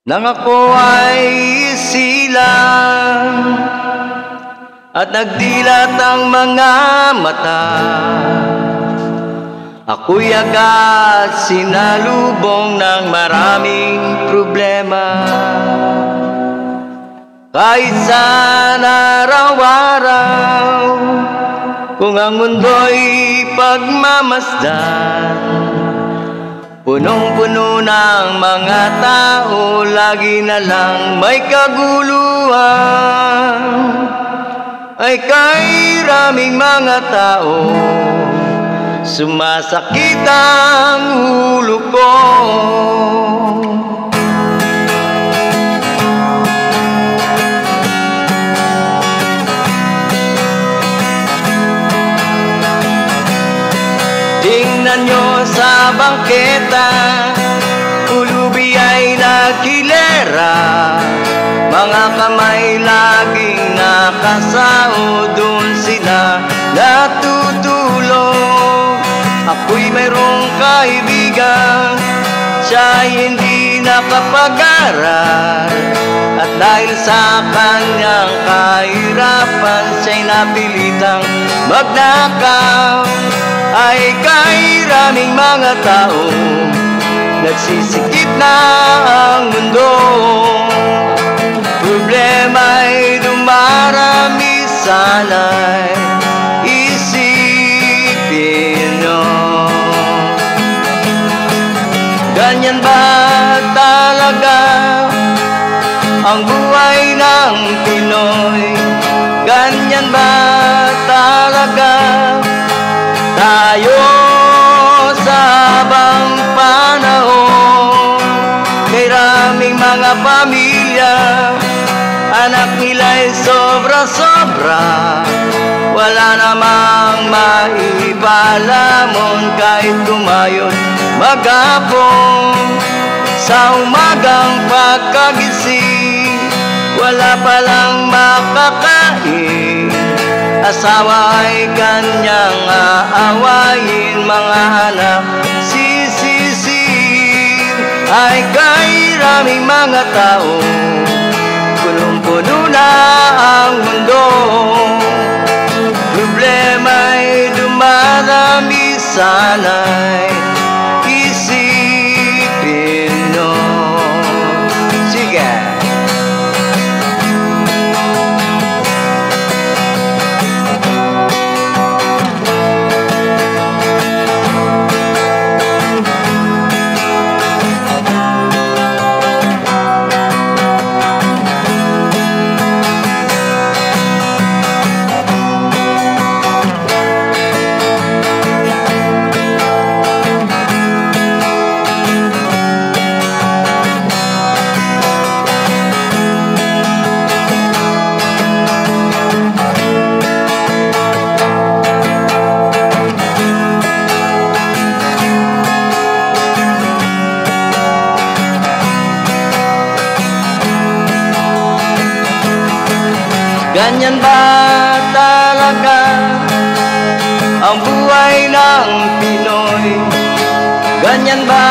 nang ako ay silang at nagdilat ang mga mata. Ako'y agad sinalubong ng maraming problema. Kahit saan araw-araw, kung ang mundo'y pagmamasdan, punong-puno ng mga tao, lagi na lang may kaguluhan. Ay kay raming mga tao, sumasakit ang ulo ko. Tingnan nyo sa bangketa, pulubi ay nakilera, mga kamay laging nakasao, doon sila natutulog. Ako'y mayroong kaibigan, siya'y hindi nakapag-aral, at dahil sa kanyang kahirapan, siya'y napilitang magnakaw. Ay kay raming mga tao, nagsisikip na ang mundo. Problema'y dumarami, sana'y isipin nyo. Ganyan ba talaga ang buhay ng Pinoy? Ganyan ba talaga tayo sa habang panahon? Kay raming mga pamilya, anak nila'y sobra-sobra, wala namang maipalamon kahit kumayon maghapon. Sa umagang pagkagising, wala palang makakain, asawa ay kanyang aawayin, mga anak sisisihin. Ay kay raming mga tao, punong-puno na ang mundo. Problema'y dumarami, sana'y isipin nyo. Sige. Ganyan ba talaga ang buhay ng Pinoy? Ganyan ba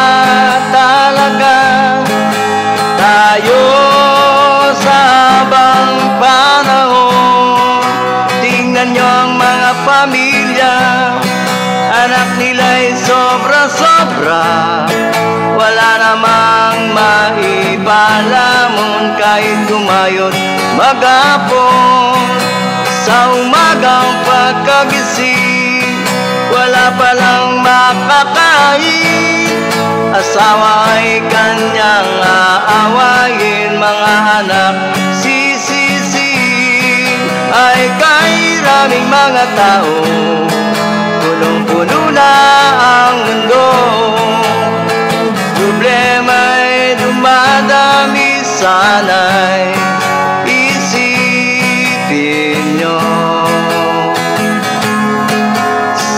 talaga tayo sa habang panahon? Tingnan nyo ang mga pamilya, anak nila'y sobra-sobra, wala namang maipalamon kahit kumayot maghapon. Sa umagang pagkagising, wala palang makakain, asawa ay kanyang aawayin, mga anak sisisihin. Ay kay raming mga tao, punong-puno na ang mundo. Problema'y dumadami, sana'y isipin nyo.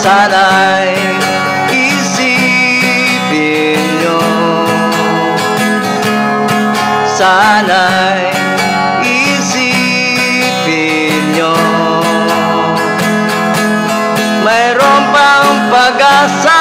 Sana'y isipin nyo. Sana'y isipin nyo. Mayroon pang pag-asa